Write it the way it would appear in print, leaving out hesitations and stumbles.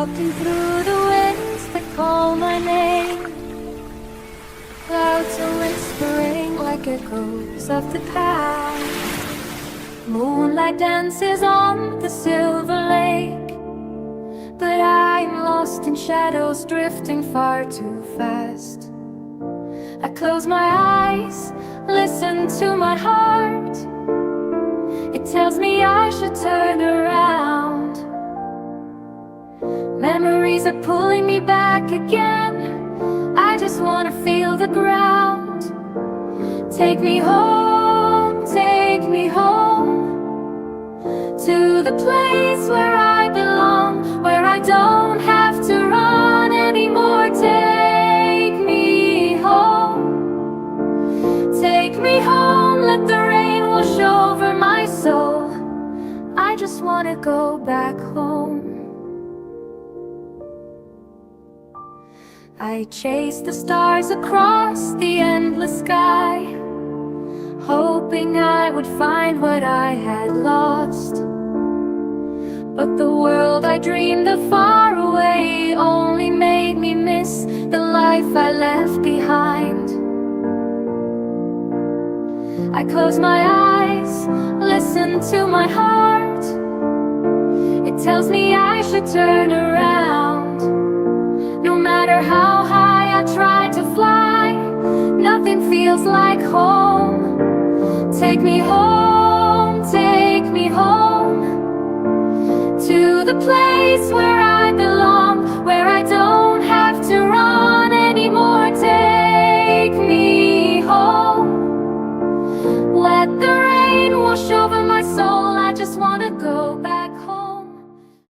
walking through the winds that call my name. Clouds are whispering like echoes of the past. Moonlight dances on the silver lake, but I'm lost in shadows drifting far too fast. I close my eyes, listen to my heart. It tells me I should turn around. Memories are pulling me back again. I just wanna feel the ground. Take me home, take me home, to the place where I belong, where I don't have to run anymore. Take me home, take me home. Let the rain wash over my soul. I just wanna go back home. I chased the stars across the endless sky, hoping I would find what I had lost. But the world I dreamed of far away only made me miss the life I left behind. I close my eyes, listen to my heart. It tells me I should turn around. No matter how high I try to fly, nothing feels like home. Take me home, take me home, to the place where I belong, where I don't